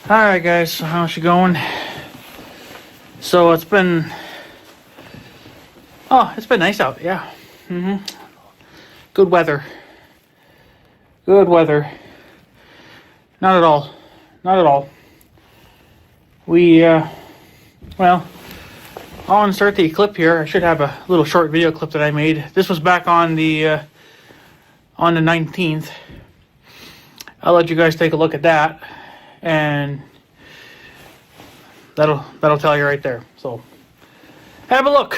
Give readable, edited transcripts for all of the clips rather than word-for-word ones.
Alright guys, so how's it going? So it's been nice out, yeah. Good weather. Good weather. Not at all. Not at all. Well, I want to start the clip here. I should have a little short video clip that I made. This was back on the 19th. I'll let you guys take a look at that, and that'll tell you right there. So have a look.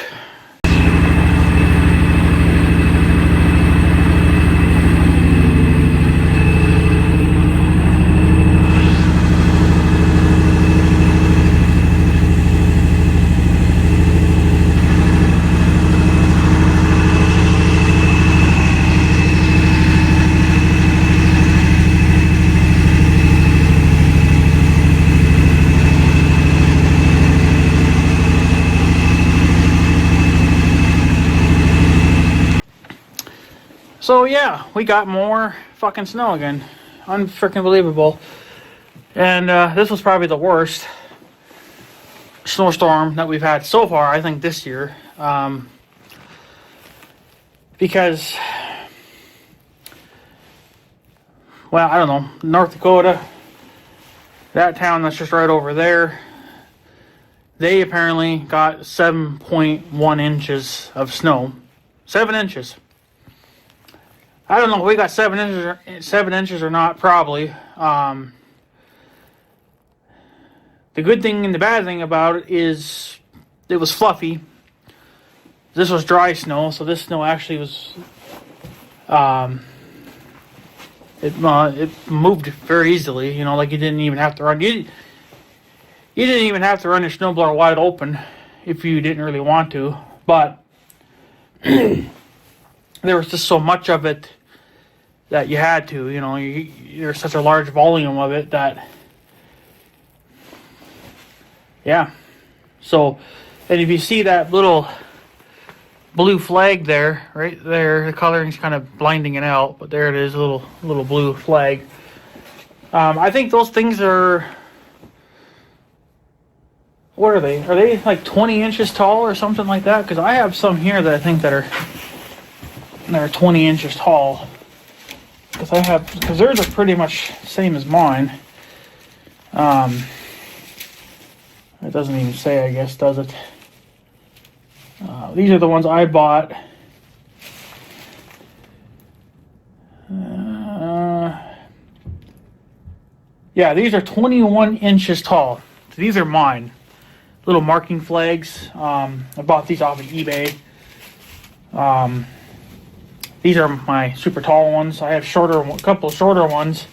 So yeah, we got more fucking snow again. Unfreaking believable. And this was probably the worst snowstorm that we've had so far, I think, this year. Because, well, I don't know, North Dakota, that town that's just right over there, they apparently got 7.1 inches of snow. 7 inches. I don't know if we got 7 inches or not, probably. The good thing and the bad thing about it is it was fluffy. This was dry snow, so this snow actually was it moved very easily. You know, like you didn't even have to run. You didn't even have to run your snowblower wide open if you didn't really want to. But there was just so much of it that you had to, you know, there's such a large volume of it that, yeah. So, and if you see that little blue flag there, right there, the coloring's kind of blinding it out, but there it is, a little blue flag. I think those things are, what are they? Are they like 20 inches tall or something like that? Because I have some here that I think that are 20 inches tall. Because theirs are pretty much the same as mine. It doesn't even say, I guess, does it? These are the ones I bought. Yeah, these are 21 inches tall. So these are mine. Little marking flags. I bought these off of eBay. These are my super tall ones. I have a couple of shorter ones.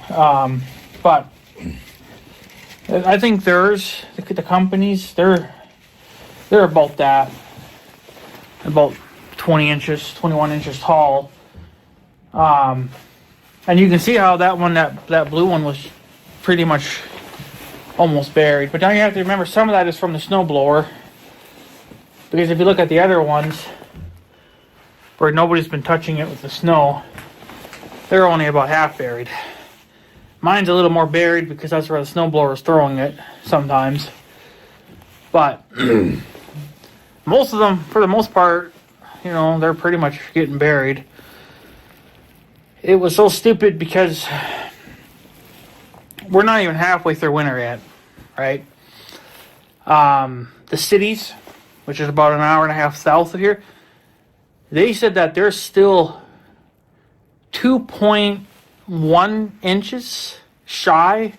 But I think theirs, the companies, they're about that. About 20 inches, 21 inches tall. And you can see how that one, that blue one was pretty much almost buried. But now you have to remember some of that is from the snowblower. Because if you look at the other ones, where nobody's been touching it with the snow, they're only about half buried. Mine's a little more buried because that's where the snowblower is throwing it sometimes. But most of them, for the most part, you know, they're pretty much getting buried. It was so stupid because we're not even halfway through winter yet, right? The cities, which is about an hour and a half south of here, they said that they're still 2.1 inches shy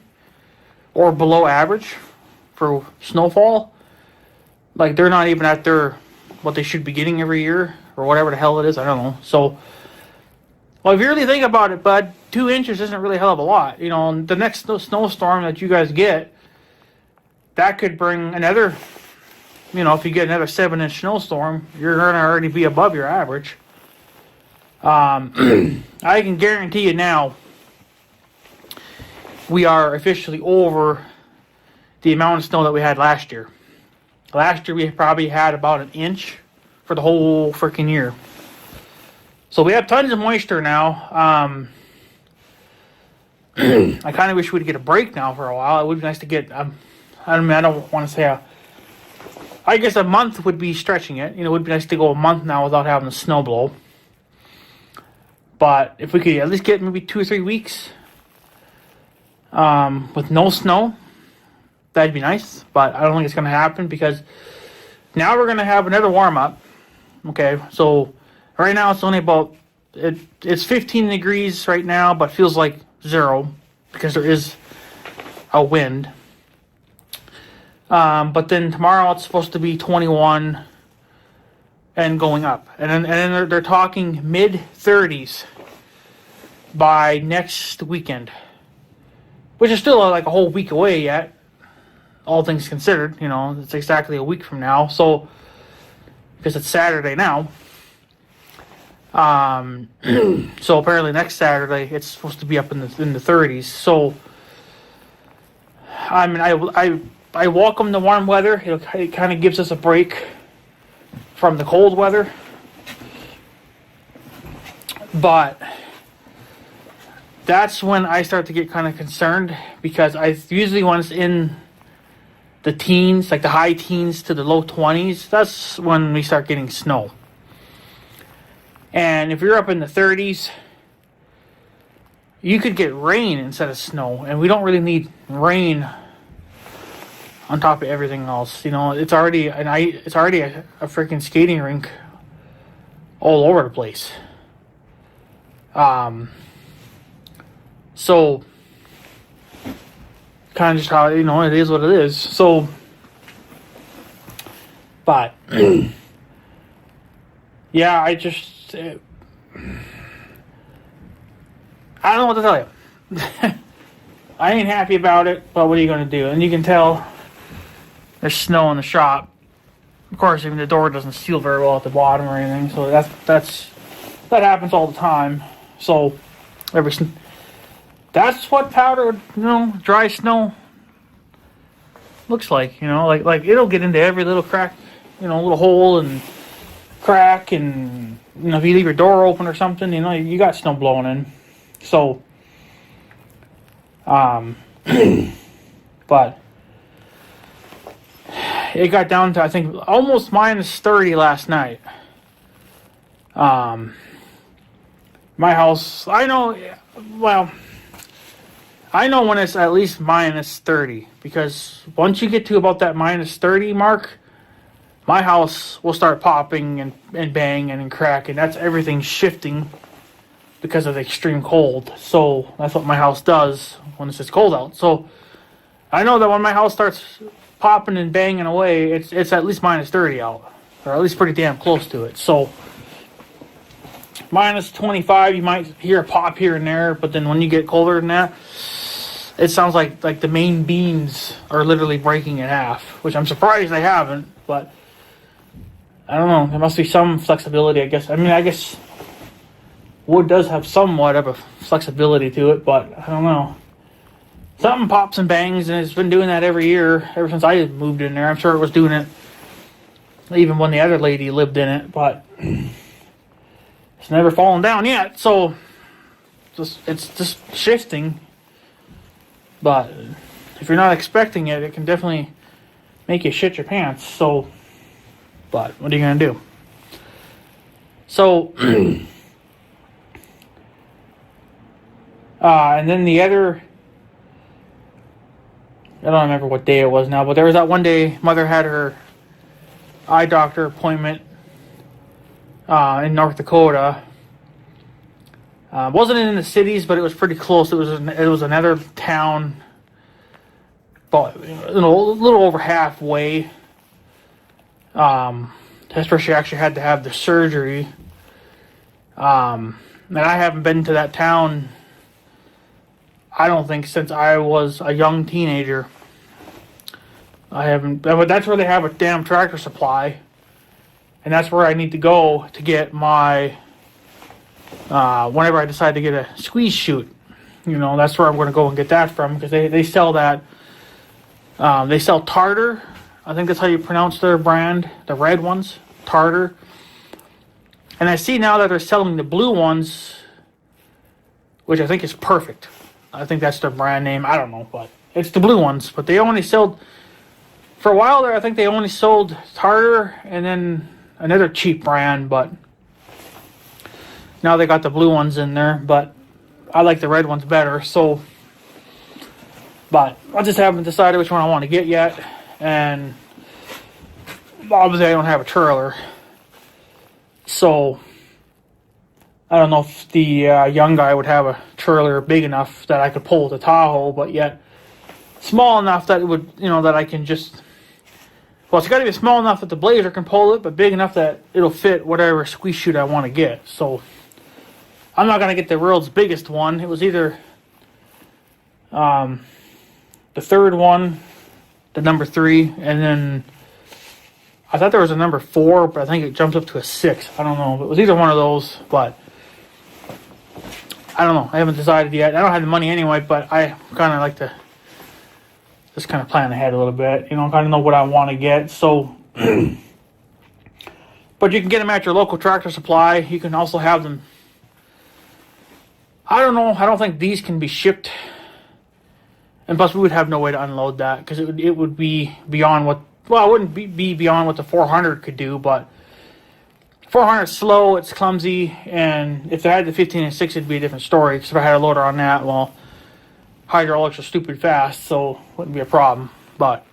or below average for snowfall. Like, they're not even at what they should be getting every year, or whatever the hell it is. I don't know. So, well, if you really think about it, bud, 2 inches isn't really a hell of a lot. You know, the next snowstorm that you guys get, that could bring another. You know, if you get another 7-inch snowstorm, you're going to already be above your average. I can guarantee you now, we are officially over the amount of snow that we had last year. Last year we probably had about an inch for the whole freaking year. So we have tons of moisture now. I kind of wish we'd get a break now for a while. It would be nice to get, I mean, I don't want to say I guess a month would be stretching it. It would be nice to go a month now without having the snow blow. But if we could at least get maybe 2 or 3 weeks with no snow, that'd be nice. But I don't think it's going to happen because now we're going to have another warm-up. Okay, so right now it's only about, it's 15 degrees right now, but feels like 0 because there is a wind. But then tomorrow it's supposed to be 21 and going up. And then they're talking mid-30s by next weekend. Which is still like a whole week away yet. All things considered, it's exactly a week from now. So, because it's Saturday now. So apparently next Saturday it's supposed to be up in the 30s. So, I mean, I welcome the warm weather. It kind of gives us a break from the cold weather. But that's when I start to get kind of concerned because usually when it's in the teens, like the high teens to the low 20s, that's when we start getting snow. And if you're up in the 30s, you could get rain instead of snow. And we don't really need rain on top of everything else. It's already a freaking skating rink all over the place. So kind of just how, it is what it is. So, but yeah, I don't know what to tell you. I ain't happy about it, but what are you going to do? And you can tell there's snow in the shop. Of course, even the door doesn't seal very well at the bottom or anything, so that happens all the time. So that's what powder, dry snow looks like. Like it'll get into every little crack, little hole and crack, and if you leave your door open or something, you got snow blowing in. So, but it got down to, I think, almost minus 30 last night. My house, I know when it's at least minus 30, because once you get to about that minus 30 mark, my house will start popping and banging and cracking. That's everything shifting because of the extreme cold. So that's what my house does when it's just cold out. So I know that when my house starts popping and banging away, it's at least minus 30 out, or at least pretty damn close to it. So minus 25, you might hear a pop here and there, but then when you get colder than that, it sounds like the main beams are literally breaking in half, which I'm surprised they haven't, but I don't know. There must be some flexibility, I guess. I mean, I guess wood does have somewhat of a flexibility to it, but I don't know. Something pops and bangs, and it's been doing that every year, ever since I moved in there. I'm sure it was doing it even when the other lady lived in it, but it's never fallen down yet, so it's just shifting. But if you're not expecting it, it can definitely make you shit your pants. So, but what are you going to do? So, and then the other, I don't remember what day it was now, but there was that one day Mother had her eye doctor appointment in North Dakota. Wasn't in the cities, but it was pretty close. It was another town, but a little over halfway. That's where she actually had to have the surgery. And I haven't been to that town, I don't think, since I was a young teenager. I haven't, but that's where they have a damn Tractor Supply, and that's where I need to go to get my, whenever I decide to get a squeeze chute. That's where I'm going to go and get that from, because they sell that. They sell Tartar. I think that's how you pronounce their brand, the red ones, Tartar. And I see now that they're selling the blue ones, which I think is perfect. I think that's their brand name. I don't know, but it's the blue ones. But they only sold, for a while there, I think they only sold Tartar and then another cheap brand, but now they got the blue ones in there, but I like the red ones better, so, but I just haven't decided which one I want to get yet, and obviously I don't have a trailer, so I don't know if the young guy would have a trailer big enough that I could pull the Tahoe, but yet small enough that it would, you know, that I can just, well, it's got to be small enough that the Blazer can pull it, but big enough that it'll fit whatever squeeze chute I want to get. So I'm not going to get the world's biggest one. It was either the third one, the number 3, and then I thought there was a number 4, but I think it jumped up to a 6. I don't know. It was either one of those, but I don't know. I haven't decided yet. I don't have the money anyway, but I kind of like to just kind of plan ahead a little bit, you know, kind of know what I want to get. So, but you can get them at your local Tractor Supply. You can also have them. I don't know. I don't think these can be shipped, and plus we would have no way to unload that because it would be beyond what. Well, it wouldn't be beyond what the 400 could do, but 400 is slow, it's clumsy, and if I had the 15 and 6, it'd be a different story. Because if I had a loader on that, well, hydraulics are stupid fast, so it wouldn't be a problem. But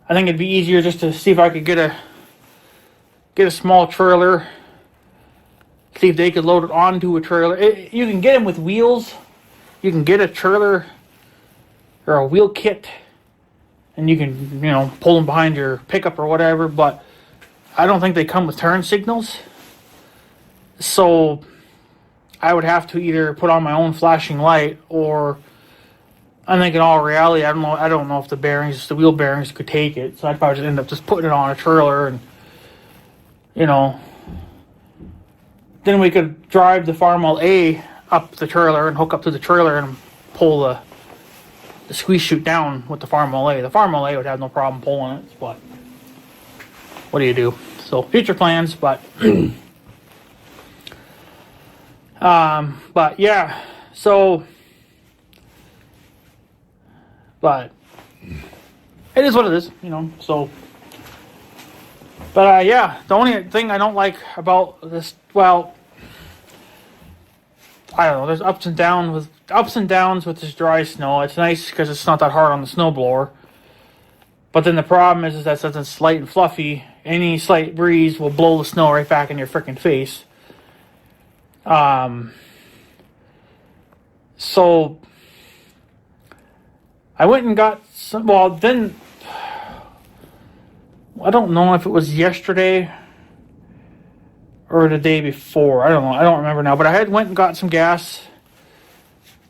I think it'd be easier just to see if I could get a small trailer, see if they could load it onto a trailer. You can get them with wheels. You can get a trailer or a wheel kit, and you can, you know, pull them behind your pickup or whatever, but I don't think they come with turn signals. So I would have to either put on my own flashing light, or I think in all reality, I don't know if the wheel bearings could take it. So I'd probably just end up just putting it on a trailer, and, you know, then we could drive the Farmall A up the trailer and hook up to the trailer and pull the squeeze chute down with the Farmall A. The Farmall A would have no problem pulling it, but what do you do? So future plans, but but yeah, so, but it is what it is, you know, so, but yeah, the only thing I don't like about this, well, I don't know, there's ups and downs with this dry snow. It's nice because it's not that hard on the snowblower, but then the problem is that since it's light and fluffy, any slight breeze will blow the snow right back in your freaking face. So I went and got some, well, then I don't know if it was yesterday or the day before. I don't know. I don't remember now, but I went and got some gas.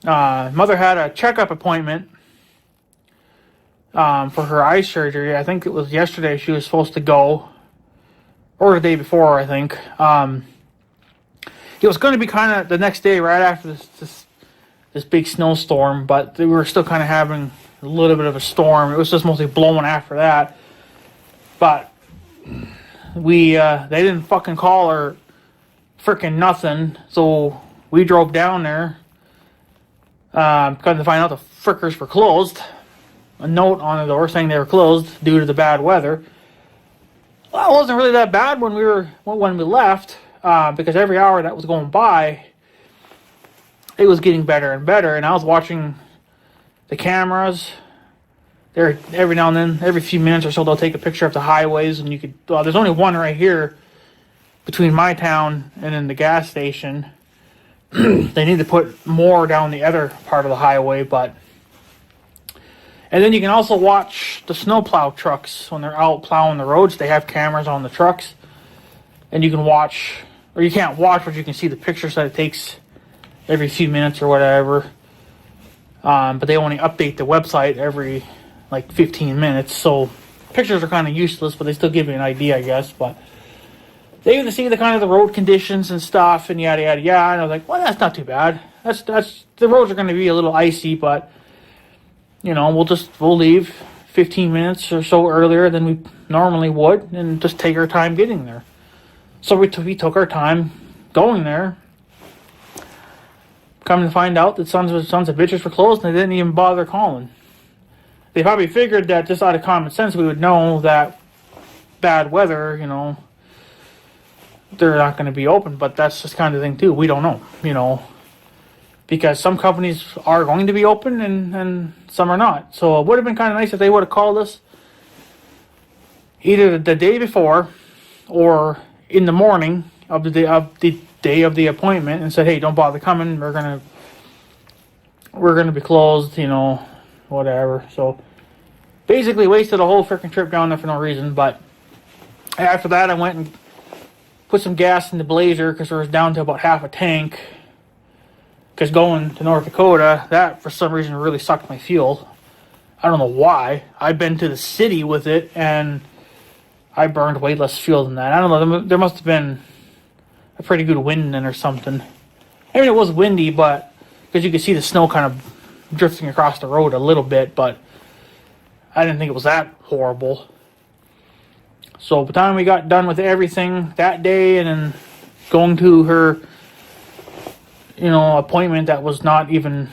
Mother had a checkup appointment for her eye surgery. I think it was yesterday she was supposed to go, or the day before, I think. It was going to be kind of the next day, right after this big snowstorm, but we were still kind of having a little bit of a storm. It was just mostly blowing after that. But they didn't fucking call or freaking nothing, so we drove down there. Come to find out the frickers were closed. A note on the door saying they were closed due to the bad weather. Well, it wasn't really that bad when we left, because every hour that was going by, it was getting better and better. And I was watching the cameras. There, every now and then, every few minutes or so, they'll take a picture of the highways, and you could. Well, there's only one right here between my town and then the gas station. They need to put more down the other part of the highway, but. And then you can also watch the snowplow trucks when they're out plowing the roads. They have cameras on the trucks, and you can watch, or you can't watch, but you can see the pictures that it takes every few minutes or whatever. But they only update the website every like 15 minutes, so pictures are kind of useless, but they still give you an idea, I guess. But they even see the kind of the road conditions and stuff, and yada yada yada. And I was like, well, that's not too bad. That's the roads are going to be a little icy, but. You know, we'll leave 15 minutes or so earlier than we normally would, and just take our time getting there. So we took our time going there. come to find out that sons of bitches were closed and they didn't even bother calling. They probably figured that just out of common sense we would know that bad weather, they're not going to be open. But that's just kind of thing too. We don't know, because some companies are going to be open and some are not. So it would have been kind of nice if they would have called us either the day before or in the morning of the day of the appointment and said, "Hey, don't bother coming. We're gonna be closed," whatever. So basically wasted a whole freaking trip down there for no reason. But after that, I went and put some gas in the Blazer because it was down to about half a tank. Because going to North Dakota, that for some reason really sucked my fuel. I don't know why. I've been to the city with it and I burned way less fuel than that. I don't know. There must have been a pretty good wind then or something. I mean, it was windy, but because you could see the snow kind of drifting across the road a little bit, but I didn't think it was that horrible. So by the time we got done with everything that day and then going to her, appointment that was not even,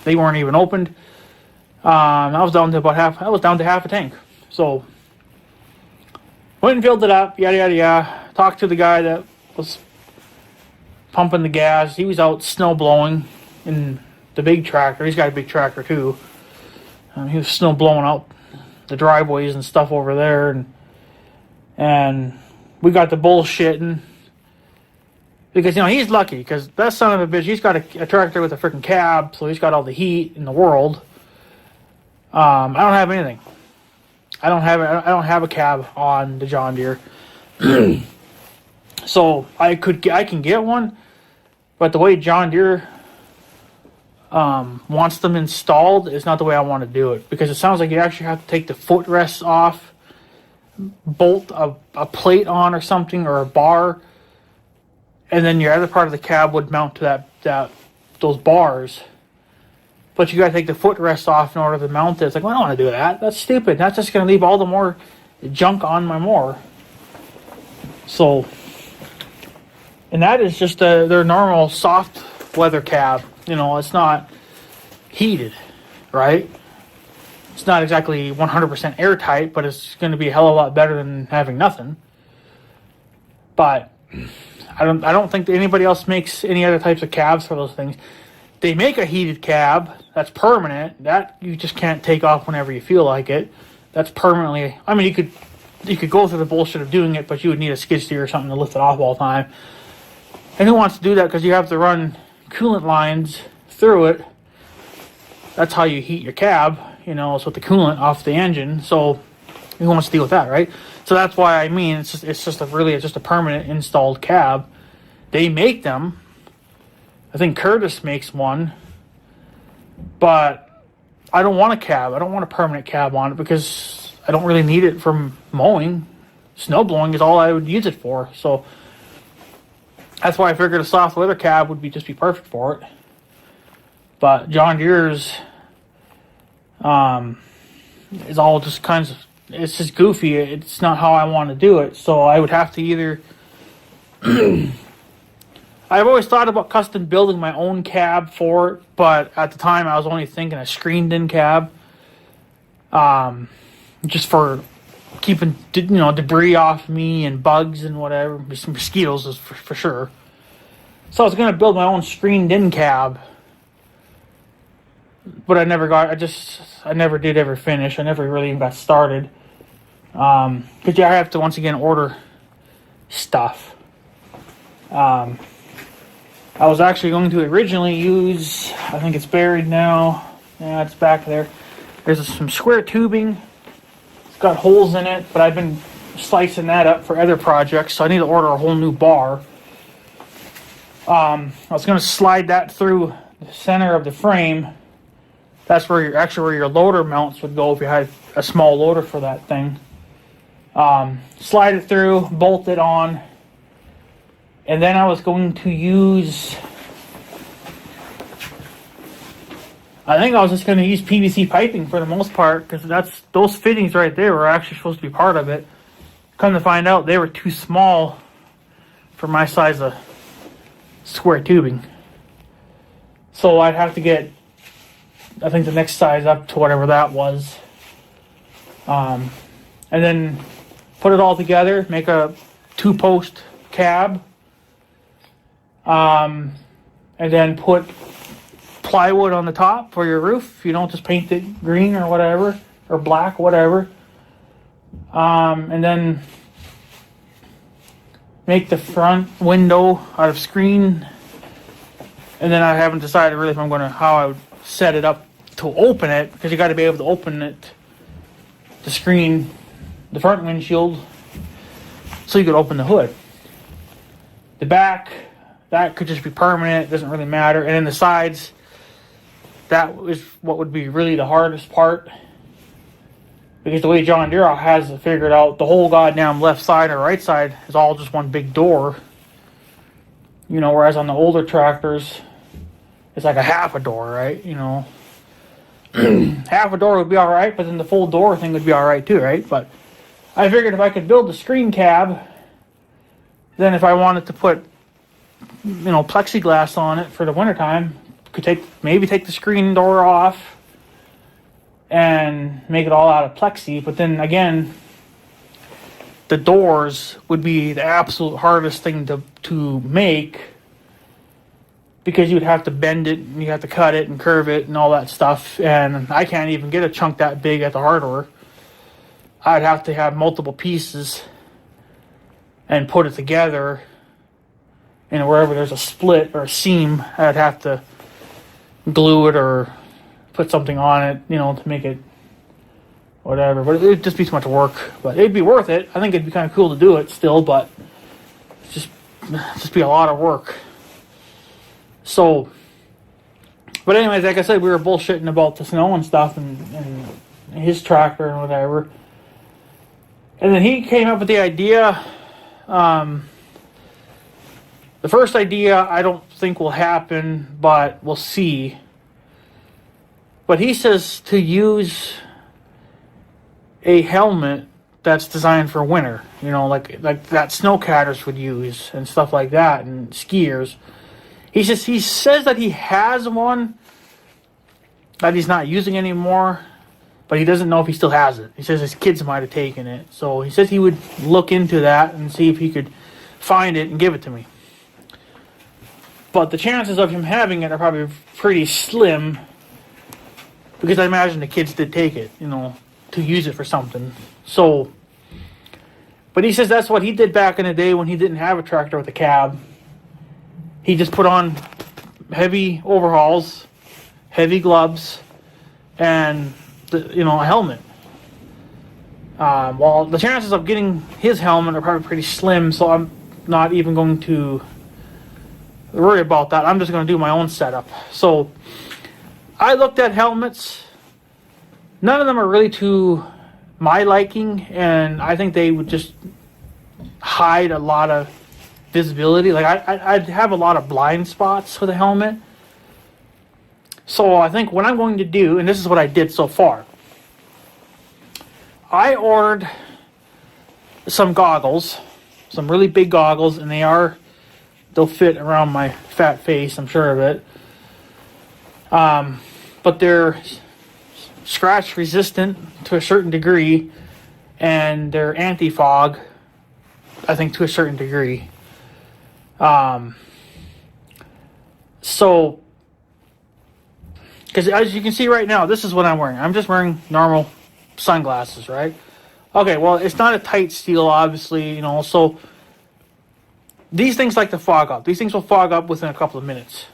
they weren't even opened, I was down to half a tank. So went and filled it up, yada yada yada. Talked to the guy that was pumping the gas. He was out snow blowing in the big tractor. He's got a big tractor too. He was snow blowing out the driveways and stuff over there, and we got the bullshitting because he's lucky because that son of a bitch, he's got a tractor with a freaking cab, so he's got all the heat in the world. I don't have anything. I don't have a cab on the John Deere. So I can get one, but the way John Deere wants them installed is not the way I want to do it, because it sounds like you actually have to take the footrests off, bolt a plate on or something, or a bar, and then your other part of the cab would mount to those bars. But you got to take the footrest off in order to mount it. It's like, well, I don't want to do that. That's stupid. That's just going to leave all the more junk on my mower. So, and that is just their normal soft weather cab. It's not heated, right? It's not exactly 100% airtight, but it's going to be a hell of a lot better than having nothing. But I don't think that anybody else makes any other types of cabs for those things. They make a heated cab that's permanent, that you just can't take off whenever you feel like it. That's permanently. I mean, you could go through the bullshit of doing it, but you would need a skid steer or something to lift it off all the time. And who wants to do that? Because you have to run coolant lines through it. That's how you heat your cab, it's with the coolant off the engine. So who wants to deal with that, right? So that's why it's just a permanent installed cab. They make them. I think Curtis makes one, but I don't want a cab. I don't want a permanent cab on it because I don't really need it for mowing. Snow blowing is all I would use it for. So that's why I figured a soft weather cab would be perfect for it. But John Deere's is all just kinds of, it's just goofy. It's not how I want to do it. So I would have to either I've always thought about custom building my own cab for it, but at the time I was only thinking a screened-in cab, just for keeping debris off me and bugs and whatever, some mosquitoes is for sure. So I was going to build my own screened-in cab, but I never did ever finish. I never really even got started, because I have to once again order stuff. I was actually going to originally use, I think it's buried now. Yeah, it's back there. There's some square tubing. It's got holes in it, but I've been slicing that up for other projects, so I need to order a whole new bar. I was going to slide that through the center of the frame. That's where your loader mounts would go if you had a small loader for that thing. Slide it through, bolt it on. And then I was going to use, I think I was just going to use PVC piping for the most part, because those fittings right there were actually supposed to be part of it. Come to find out, they were too small for my size of square tubing. So I'd have to get, I think, the next size up to whatever that was. And then put it all together, make a 2-post cab. And then put plywood on the top for your roof. You don't just paint it green or whatever, or black, whatever. And then make the front window out of screen. And then I haven't decided really if I'm how I would set it up to open it, because you got to be able to open it, the screen, the front windshield, so you could open the hood. The back, that could just be permanent, it doesn't really matter. And then the sides, that is what would be really the hardest part. Because the way John Deere has it figured out, the whole goddamn left side or right side is all just one big door. You know, whereas on the older tractors, it's like a half a door, right? You know, half a door would be all right, but then the full door thing would be all right too, right? But I figured if I could build the screen cab, then if I wanted to put, you know, plexiglass on it for the wintertime, could maybe take the screen door off and make it all out of plexi. But then again, the doors would be the absolute hardest thing to make, because you'd have to bend it, and you have to cut it and curve it and all that stuff. And I can't even get a chunk that big at the hardware. I'd have to have multiple pieces and put it together. And wherever there's a split or a seam, I'd have to glue it or put something on it, you know, to make it whatever. But it'd just be too much work. But it'd be worth it. I think it'd be kind of cool to do it still, but it's just be a lot of work. So, but anyways, like I said, we were bullshitting about the snow and stuff and his tractor and whatever. And then he came up with the idea. The first idea I don't think will happen, but we'll see. But he says to use a helmet that's designed for winter, you know, like that snowcatters would use and stuff like that, and skiers. He says that he has one that he's not using anymore, but he doesn't know if he still has it. He says his kids might have taken it. So he says he would look into that and see if he could find it and give it to me. But the chances of him having it are probably pretty slim, because I imagine the kids did take it, you know, to use it for something. So, but he says that's what he did back in the day when he didn't have a tractor with a cab. He just put on heavy overhauls, heavy gloves, and a helmet. Well, the chances of getting his helmet are probably pretty slim, so I'm not even going to worry about that. I'm just going to do my own setup. So I looked at helmets. None of them are really to my liking, and I think they would just hide a lot of visibility. Like I'd have a lot of blind spots with a helmet. So I think what I'm going to do, and this is what I did so far, I ordered some goggles, some really big goggles, and they'll fit around my fat face, I'm sure of it. But they're scratch resistant to a certain degree, and they're anti-fog, I think, to a certain degree. So, because as you can see right now, this is what I'm wearing. I'm just wearing normal sunglasses, right? Okay, well, it's not a tight steel, obviously, so these things like to fog up. These things will fog up within a couple of minutes.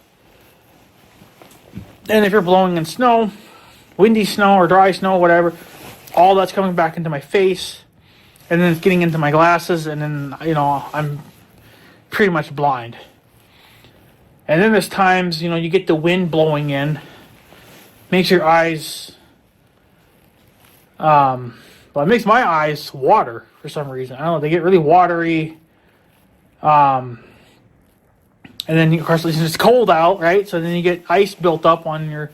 And if you're blowing in snow, windy snow or dry snow, whatever, all that's coming back into my face, and then it's getting into my glasses, and then, I'm pretty much blind. And then there's times, you get the wind blowing in, makes your eyes, well, it makes my eyes water for some reason. I don't know, they get really watery. And then, of course, it's cold out, right? So then you get ice built up on your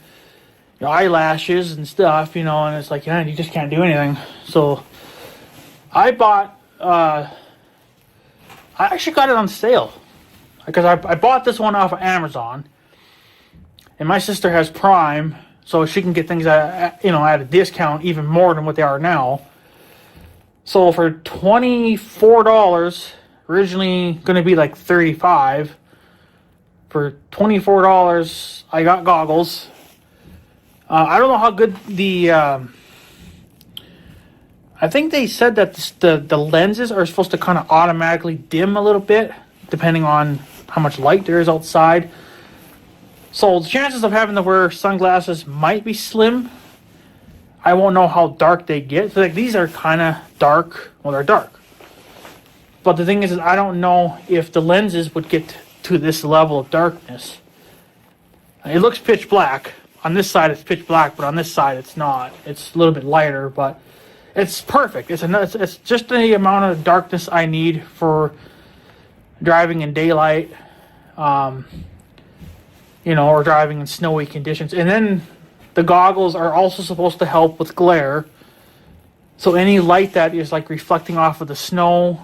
eyelashes and stuff, and it's like, you just can't do anything. So I bought, I actually got it on sale, because I bought this one off of Amazon, and my sister has Prime, so she can get things at a discount even more than what they are now. So for $24, originally going to be like $35. For $24, I got goggles. I don't know how good the. I think they said that the lenses are supposed to kind of automatically dim a little bit, depending on how much light there is outside. So the chances of having to wear sunglasses might be slim. I won't know how dark they get. So, like, these are kind of dark. Well, they're dark. But the thing is I don't know if the lenses would get to this level of darkness. It looks pitch black. On this side it's pitch black, but on this side it's not. It's a little bit lighter, but it's perfect. It's just the amount of darkness I need for driving in daylight, or driving in snowy conditions. And then the goggles are also supposed to help with glare. So any light that is like reflecting off of the snow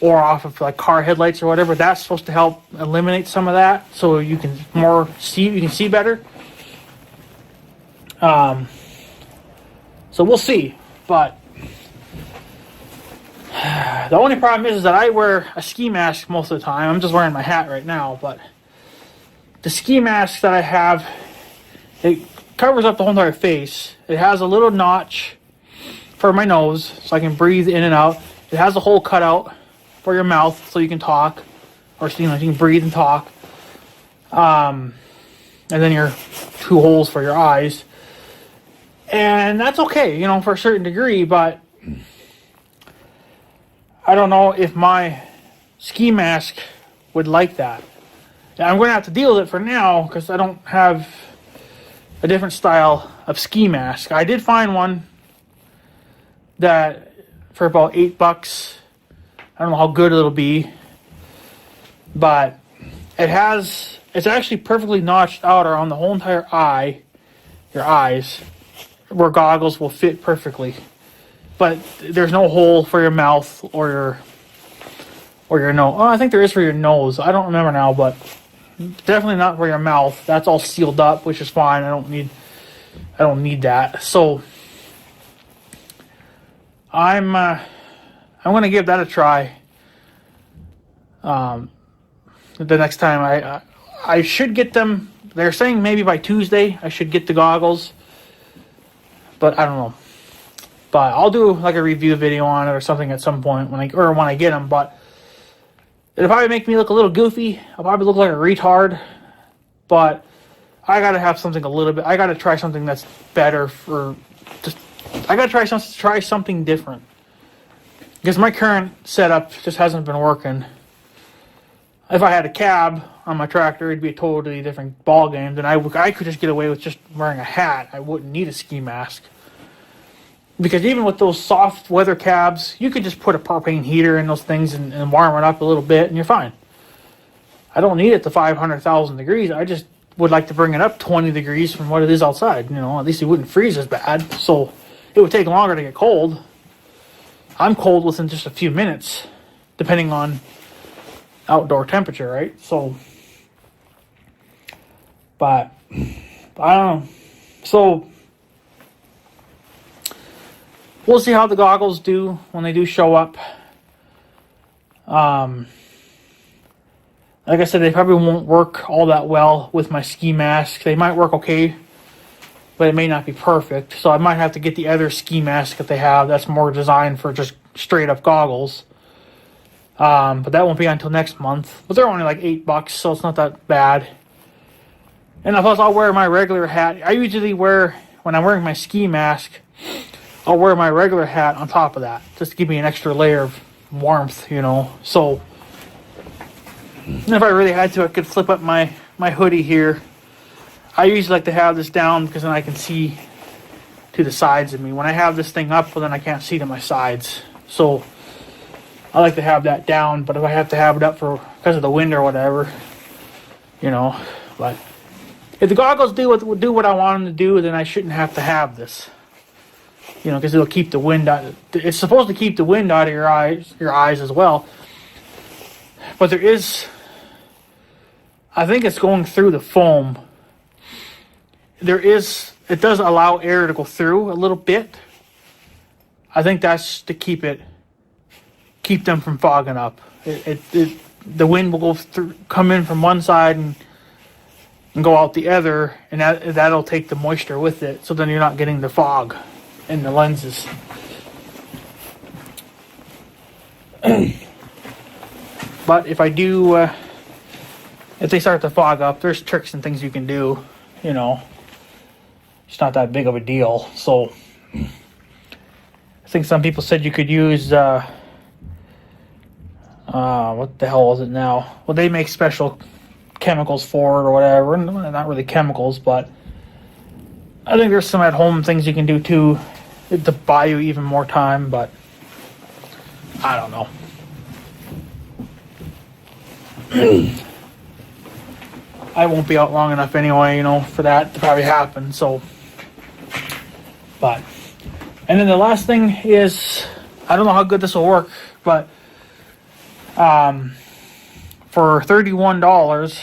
or off of like car headlights or whatever, that's supposed to help eliminate some of that, so you can see better. So we'll see, but the only problem is that I wear a ski mask most of the time. I'm just wearing my hat right now, but the ski mask that I have, it covers up the whole entire face. It has a little notch for my nose, so I can breathe in and out. It has a hole cut out for your mouth, so you can talk, or you can breathe and talk. And then your 2 holes for your eyes, and that's okay, for a certain degree. But I don't know if my ski mask would like that. I'm going to have to deal with it for now because I don't have a different style of ski mask. I did find one that for about $8. I don't know how good it'll be, but it's actually perfectly notched out around the whole entire eye, your eyes, where goggles will fit perfectly. But there's no hole for your mouth or your nose. Oh, I think there is for your nose. I don't remember now, but definitely not for your mouth. That's all sealed up, which is fine. I don't need that. So I'm going to give that a try. The next time I should get them. They're saying maybe by Tuesday I should get the goggles, but I don't know. But I'll do like a review video on it or something at some point when I get them. But it'll probably make me look a little goofy. I'll probably look like a retard. But I gotta have something a little bit. I gotta try something that's better I gotta try something different. Because my current setup just hasn't been working. If I had a cab on my tractor, it'd be a totally different ball game. Then I could just get away with just wearing a hat. I wouldn't need a ski mask. Because even with those soft weather cabs, you could just put a propane heater in those things and warm it up a little bit, and you're fine. I don't need it to 500,000 degrees. I just would like to bring it up 20 degrees from what it is outside. At least it wouldn't freeze as bad. So it would take longer to get cold. I'm cold within just a few minutes, depending on outdoor temperature, right? So, but I don't know. So we'll see how the goggles do when they do show up. Like I said, they probably won't work all that well with my ski mask. They might work okay, but it may not be perfect. So I might have to get the other ski mask that they have that's more designed for just straight up goggles. But that won't be until next month. But they're only like $8, so it's not that bad. And plus, I'll wear my regular hat. I usually wear, when I'm wearing my ski mask, I'll wear my regular hat on top of that, just to give me an extra layer of warmth, So, and if I really had to, I could flip up my hoodie here. I usually like to have this down because then I can see to the sides of me. When I have this thing up, well, then I can't see to my sides. So I like to have that down, but if I have to have it up because of the wind or whatever, but if the goggles do what I want them to do, then I shouldn't have to have this. Because it'll keep the wind out. It's supposed to keep the wind out of your eyes as well. But I think it's going through the foam it does allow air to go through a little bit. I think that's to keep them from fogging up. The wind will go through, come in from one side and go out the other, and that'll take the moisture with it. So then you're not getting the fog in the lenses. But if they start to fog up, there's tricks and things you can do. You know, it's not that big of a deal. So I think some people said you could use what the hell is it now? Well, they make special chemicals for it or whatever. Not really chemicals, but I think there's some at-home things you can do too to buy you even more time. But I don't know. I won't be out long enough anyway, you know, for that to probably happen. So, and then the last thing is, I don't know how good this will work, but for $31,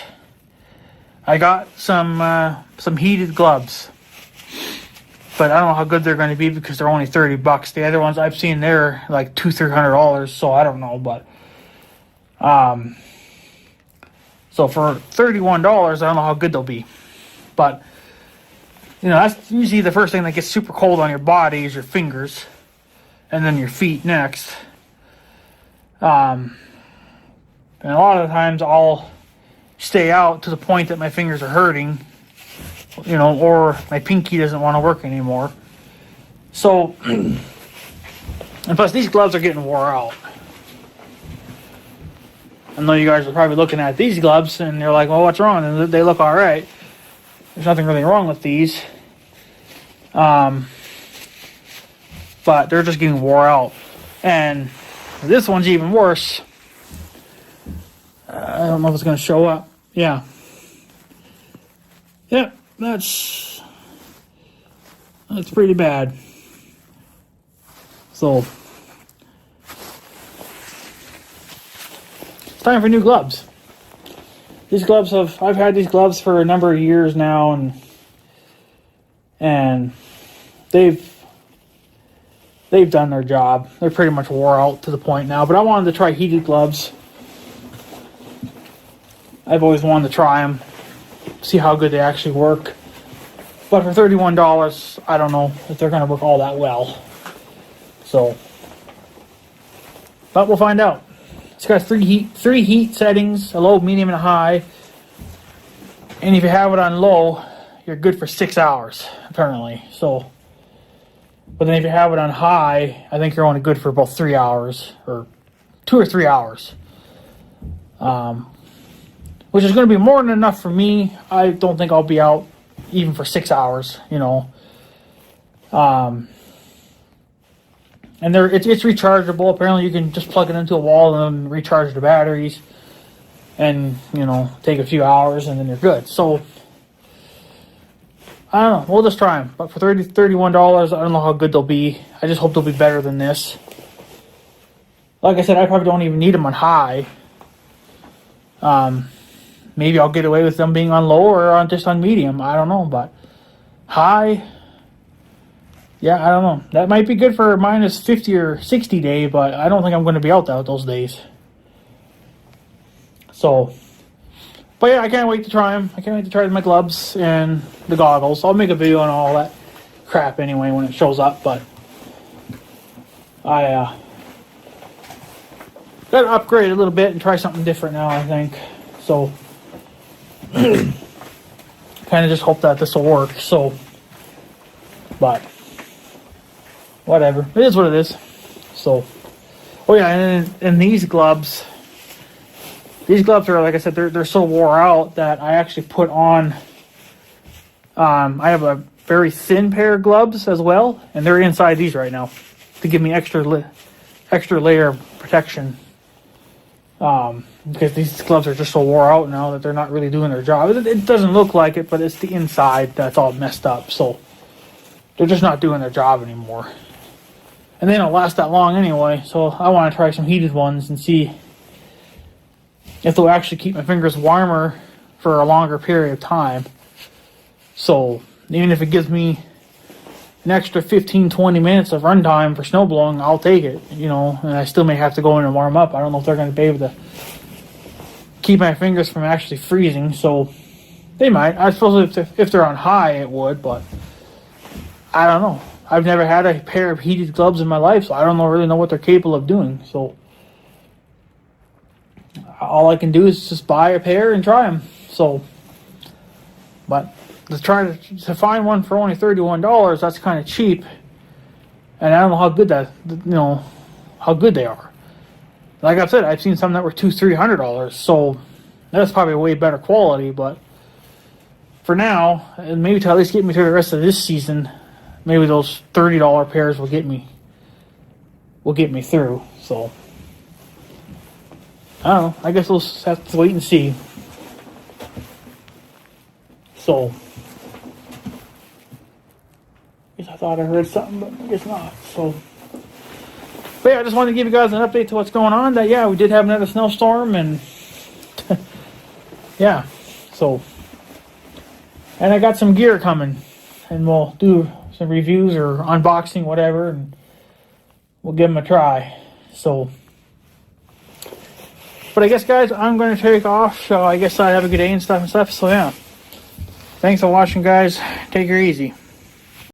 I got some heated gloves. But I don't know how good they're going to be because they're only $30. The other ones I've seen, they're like $200-300, so I don't know, but so for $31, I don't know how good they'll be. But you know, that's usually the first thing that gets super cold on your body is your fingers, and then your feet next. And a lot of the times I'll stay out to the point that my fingers are hurting, you know, or my pinky doesn't want to work anymore. So, and plus these gloves are getting wore out. I know you guys are probably looking at these gloves and they're like, well, what's wrong? And they look all right. There's nothing really wrong with these. But they're just getting wore out. And this one's even worse. I don't know if it's going to show up. Yeah. Yep, that's pretty bad. So, it's time for new gloves. These gloves I've had these gloves for a number of years now, and they've done their job. They're pretty much wore out to the point now, but I wanted to try heated gloves. I've always wanted to try them, see how good they actually work. But for $31, I don't know if they're going to work all that well. So, but we'll find out. It's got three heat settings, a low, medium, and a high. And if you have it on low, you're good for 6 hours, apparently. So, but then if you have it on high, I think you're only good for about 3 hours, or 2 or 3 hours. Which is going to be more than enough for me. I don't think I'll be out even for 6 hours, you know. And it's rechargeable. Apparently you can just plug it into a wall and then recharge the batteries. And, you know, take a few hours and then you're good. So, I don't know. We'll just try them. But for $31, I don't know how good they'll be. I just hope they'll be better than this. Like I said, I probably don't even need them on high. Maybe I'll get away with them being on low or just on medium. I don't know, but high, yeah, I don't know. That might be good for a minus 50 or 60 day, but I don't think I'm going to be out those days. So, but yeah, I can't wait to try them. I can't wait to try my gloves and the goggles. I'll make a video on all that crap anyway when it shows up, but I got to upgrade a little bit and try something different now, I think. So, kind of just hope that this will work. So, but whatever, it is what it is. So, oh yeah, and these gloves are, like I said, they're so wore out that I actually put on. I have a very thin pair of gloves as well, and they're inside these right now to give me extra layer of protection. Because these gloves are just so wore out now that they're not really doing their job. It doesn't look like it, but it's the inside that's all messed up. So they're just not doing their job anymore. And they don't last that long anyway. So I want to try some heated ones and see if they'll actually keep my fingers warmer for a longer period of time. So Even if it gives me an extra 15-20 minutes of runtime for snow blowing, I'll take it, you know, and I still may have to go in and warm up. I don't know if they're going to be able to keep my fingers from actually freezing, so they might. I suppose if they're on high, it would, but I don't know. I've never had a pair of heated gloves in my life, so I don't really know what they're capable of doing. So all I can do is just buy a pair and try them. So, but to try to find one for only $31, that's kind of cheap, and I don't know how good how good they are. Like I said, I've seen some that were $200-$300, so that's probably a way better quality. But for now, and maybe to at least get me through the rest of this season, maybe those $30 pairs will get me through. So I don't know. I guess we'll have to wait and see. So I guess I thought I heard something, but I guess not. So, but yeah, I just wanted to give you guys an update to what's going on. That yeah, we did have another snowstorm, and yeah, so, and I got some gear coming, and we'll do some reviews or unboxing, whatever, and we'll give them a try. So, but I guess, guys, I'm going to take off. So I guess I have a good day and stuff. So yeah, thanks for watching, guys. Take her easy.